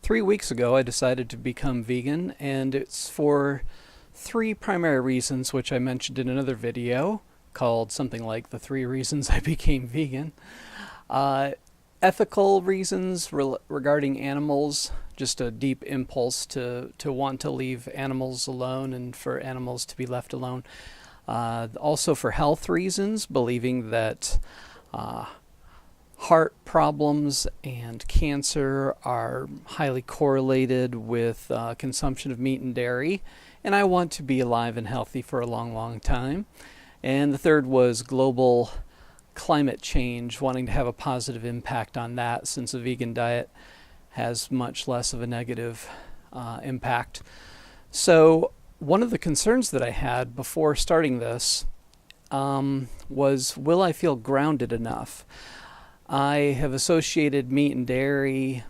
3 weeks ago, I decided to become vegan, and it's for three primary reasons, which I mentioned in another video called something like The Three Reasons I Became Vegan. Uh, Ethical reasons regarding animals, just a deep impulse to want to leave animals alone and for animals to be left alone. Also for health reasons, believing that heart problems and cancer are highly correlated with consumption of meat and dairy, and I want to be alive and healthy for a long, long time. And the third was global climate change, wanting to have a positive impact on that, since a vegan diet has much less of a negative impact. So one of the concerns that I had before starting this was, will I feel grounded enough? I have associated meat and dairy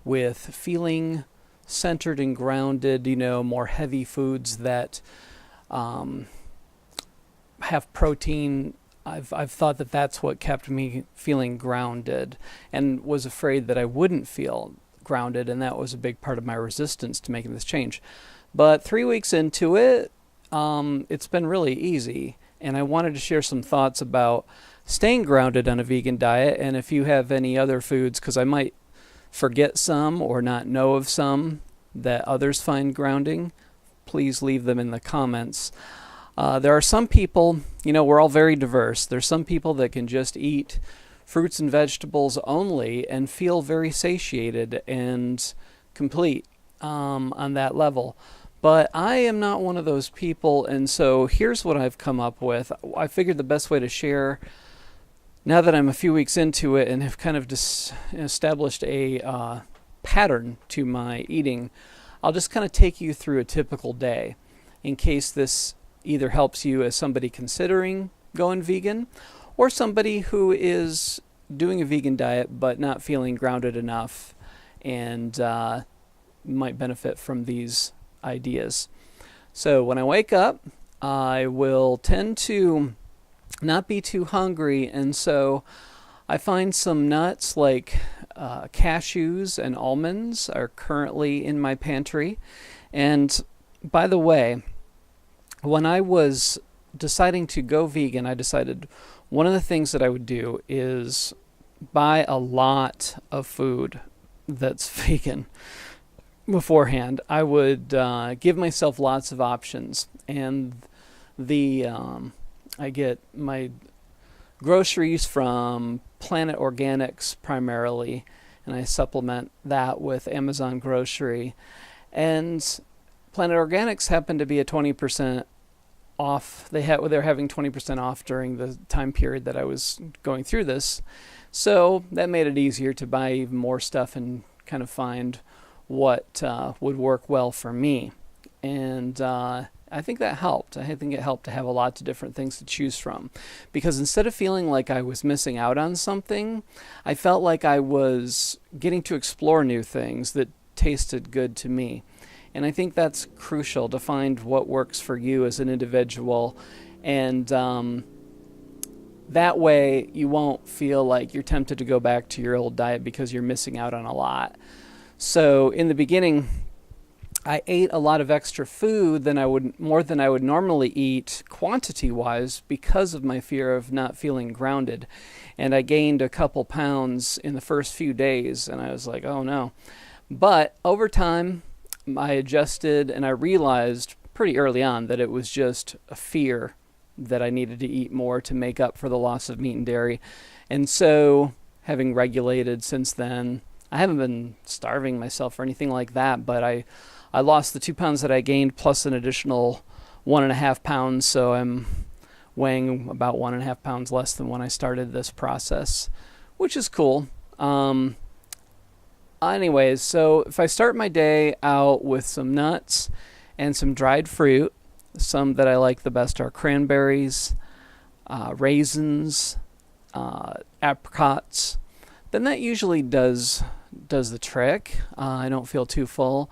with feeling centered and grounded, more heavy foods that have protein. I've thought that that's what kept me feeling grounded, and was afraid that I wouldn't feel grounded, and that was a big part of my resistance to making this change. But 3 weeks into it, it's been really easy, and I wanted to share some thoughts about staying grounded on a vegan diet, and if you have any other foods, because I might forget some or not know of some that others find grounding, please leave them in the comments. There are some people, we're all very diverse. There's some people that can just eat fruits and vegetables only and feel very satiated and complete on that level. But I am not one of those people, and so here's what I've come up with. I figured the best way to share, now that I'm a few weeks into it and have kind of established a pattern to my eating, I'll just kind of take you through a typical day in case this either helps you as somebody considering going vegan or somebody who is doing a vegan diet but not feeling grounded enough and might benefit from these ideas. So when I wake up, I will tend to not be too hungry, and so I find some nuts like cashews and almonds are currently in my pantry. And by the way, when I was deciding to go vegan, I decided one of the things that I would do is buy a lot of food that's vegan beforehand. I would give myself lots of options, and I get my groceries from Planet Organics primarily, and I supplement that with Amazon Grocery. And Planet Organics happened to be a 20% off. They're having 20% off during the time period that I was going through this. So that made it easier to buy even more stuff and kind of find what would work well for me. And I think that helped. I think it helped to have a lot of different things to choose from, because instead of feeling like I was missing out on something, I felt like I was getting to explore new things that tasted good to me. And I think that's crucial, to find what works for you as an individual, and that way you won't feel like you're tempted to go back to your old diet because you're missing out on a lot. So in the beginning, I ate a lot of extra food more than I would normally eat quantity-wise, because of my fear of not feeling grounded. And I gained a couple pounds in the first few days, and I was like, oh no. But over time, I adjusted, and I realized pretty early on that it was just a fear that I needed to eat more to make up for the loss of meat and dairy. And so, having regulated since then, I haven't been starving myself or anything like that, but I lost the 2 pounds that I gained plus an additional 1.5 pounds, so I'm weighing about 1.5 pounds less than when I started this process, which is cool. Anyways, so if I start my day out with some nuts and some dried fruit, some that I like the best are cranberries, raisins, apricots, then that usually does the trick. I don't feel too full.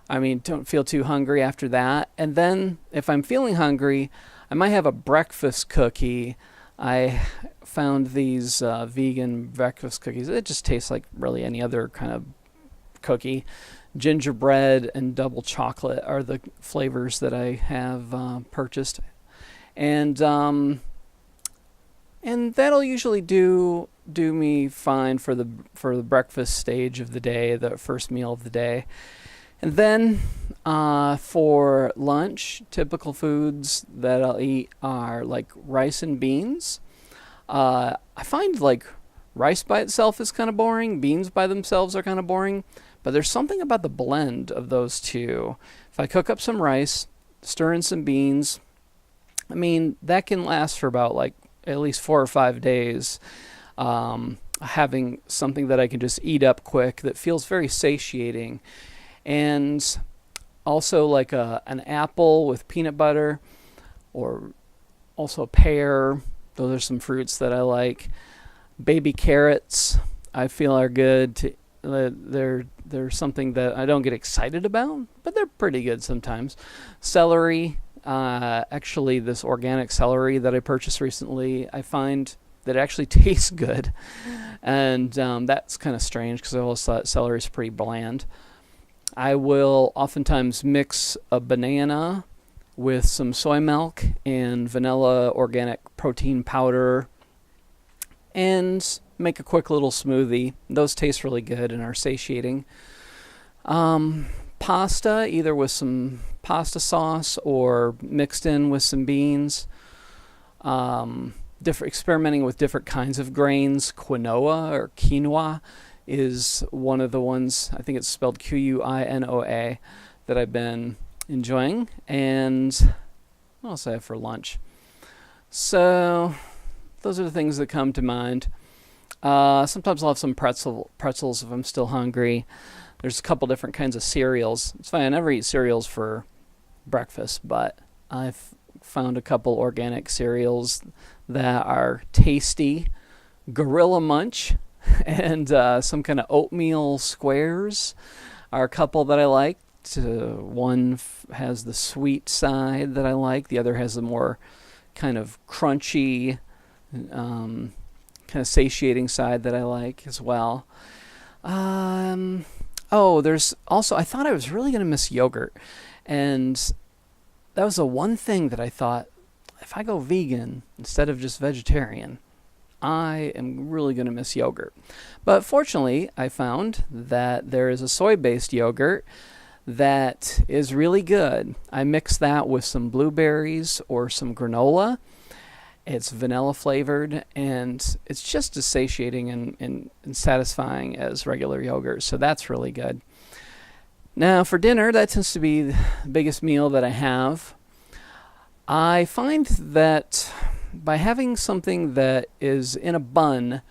Don't feel too hungry after that. And then if I'm feeling hungry, I might have a breakfast cookie. I found these vegan breakfast cookies. It just tastes like really any other kind of cookie. Gingerbread and double chocolate are the flavors that I have purchased, and that'll usually do me fine for the breakfast stage of the day, the first meal of the day. And then for lunch, typical foods that I'll eat are like rice and beans. I find like rice by itself is kind of boring. Beans by themselves are kind of boring. But there's something about the blend of those two. If I cook up some rice, stir in some beans, I mean, that can last for about like at least 4 or 5 days. Having something that I can just eat up quick that feels very satiating. And also like an apple with peanut butter, or also a pear. Those are some fruits that I like. Baby carrots, I feel are good. They're something that I don't get excited about, but they're pretty good sometimes. Celery, actually this organic celery that I purchased recently, I find that it actually tastes good. And that's kind of strange because I always thought celery is pretty bland. I will oftentimes mix a banana with some soy milk and vanilla organic protein powder and make a quick little smoothie. Those taste really good and are satiating. Pasta, either with some pasta sauce or mixed in with some beans. Experimenting with different kinds of grains. Quinoa is one of the ones, I think it's spelled Quinoa, that I've been enjoying. And what else I have for lunch? So those are the things that come to mind. Sometimes I'll have some pretzels if I'm still hungry. There's a couple different kinds of cereals. It's fine, I never eat cereals for breakfast, but I've found a couple organic cereals that are tasty. Gorilla Munch and some kind of oatmeal squares are a couple that I like. One has the sweet side that I like. The other has the more kind of crunchy, kind of satiating side that I like as well. There's also, I thought I was really going to miss yogurt. And that was the one thing that I thought, if I go vegan instead of just vegetarian, I am really going to miss yogurt. But fortunately, I found that there is a soy-based yogurt that is really good. I mix that with some blueberries or some granola. It's vanilla flavored, and it's just as satiating and satisfying as regular yogurt, so that's really good. Now, for dinner, that tends to be the biggest meal that I have. I find that by having something that is in a bun,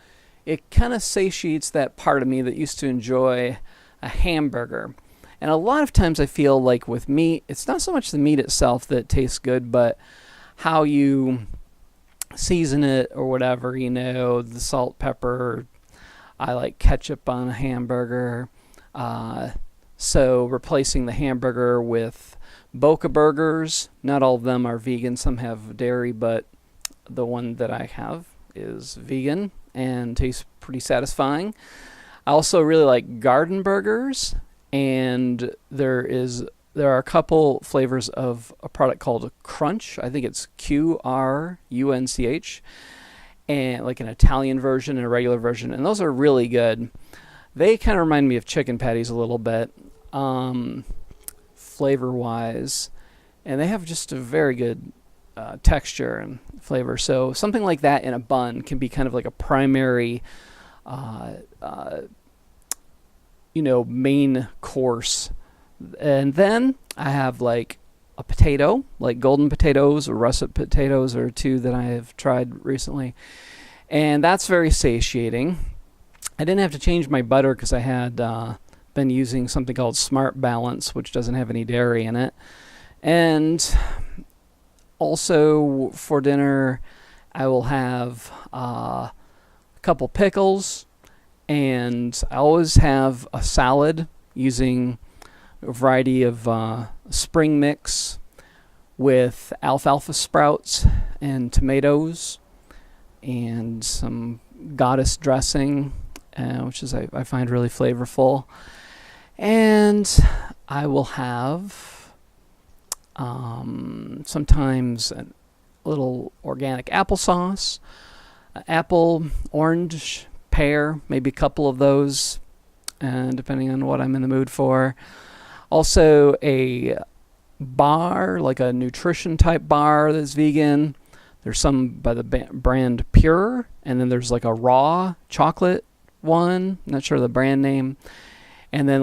it kind of satiates that part of me that used to enjoy a hamburger. And a lot of times I feel like with meat, it's not so much the meat itself that tastes good, but how you season it or whatever, the salt, pepper. I like ketchup on a hamburger. So replacing the hamburger with Boca burgers. Not all of them are vegan. Some have dairy, but the one that I have is vegan and tastes pretty satisfying. I also really like garden burgers, and there are a couple flavors of a product called Crunch. I think it's Qrunch, and like an Italian version and a regular version, and those are really good. They kind of remind me of chicken patties a little bit, flavor-wise, and they have just a very good texture and flavor. So something like that in a bun can be kind of like a primary main course. And then I have like a potato, like golden potatoes or russet potatoes are two that I have tried recently. And that's very satiating. I didn't have to change my butter because I had been using something called Smart Balance, which doesn't have any dairy in it. And also for dinner, I will have a couple pickles, and I always have a salad using a variety of spring mix with alfalfa sprouts and tomatoes and some goddess dressing, which is I find really flavorful. And I will have sometimes a little organic applesauce, apple, orange, pear, maybe a couple of those, depending on what I'm in the mood for. Also a bar, like a nutrition type bar that's vegan. There's some by the brand Pure, and then there's like a raw chocolate one, not sure the brand name. And then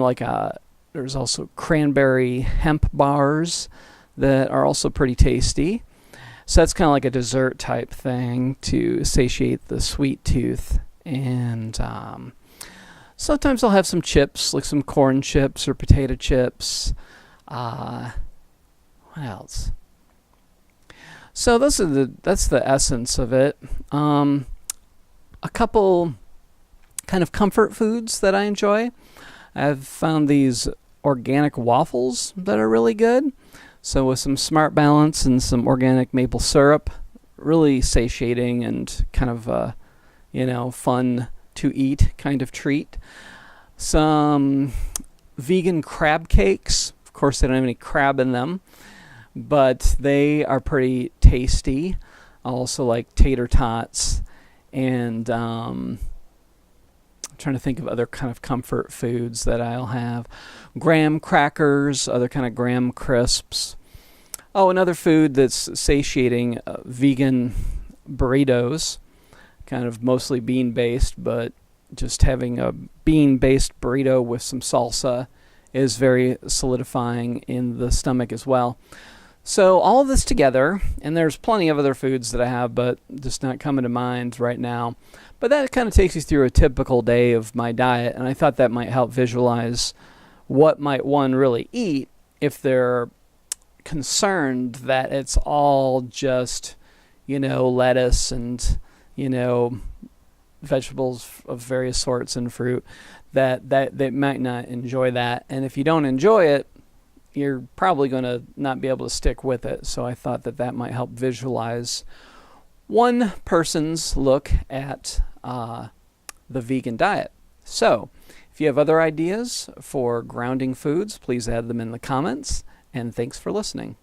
there's also cranberry hemp bars that are also pretty tasty. So that's kind of like a dessert type thing to satiate the sweet tooth. And sometimes I'll have some chips, like some corn chips or potato chips. What else? So that's the essence of it. A couple kind of comfort foods that I enjoy. I've found these organic waffles that are really good. So with some Smart Balance and some organic maple syrup, really satiating and kind of fun to eat kind of treat. Some vegan crab cakes. Of course, they don't have any crab in them, but they are pretty tasty. I also like tater tots, and I'm trying to think of other kind of comfort foods that I'll have. Graham crackers, other kind of graham crisps. Oh, another food that's satiating, vegan burritos, kind of mostly bean-based, but just having a bean-based burrito with some salsa is very solidifying in the stomach as well. So all of this together, and there's plenty of other foods that I have, but just not coming to mind right now. But that kind of takes you through a typical day of my diet, and I thought that might help visualize what might one really eat if they're concerned that it's all just, lettuce and, vegetables of various sorts and fruit, that they might not enjoy that. And if you don't enjoy it, you're probably going to not be able to stick with it. So I thought that might help visualize one person's look at the vegan diet. So if you have other ideas for grounding foods, please add them in the comments. And thanks for listening.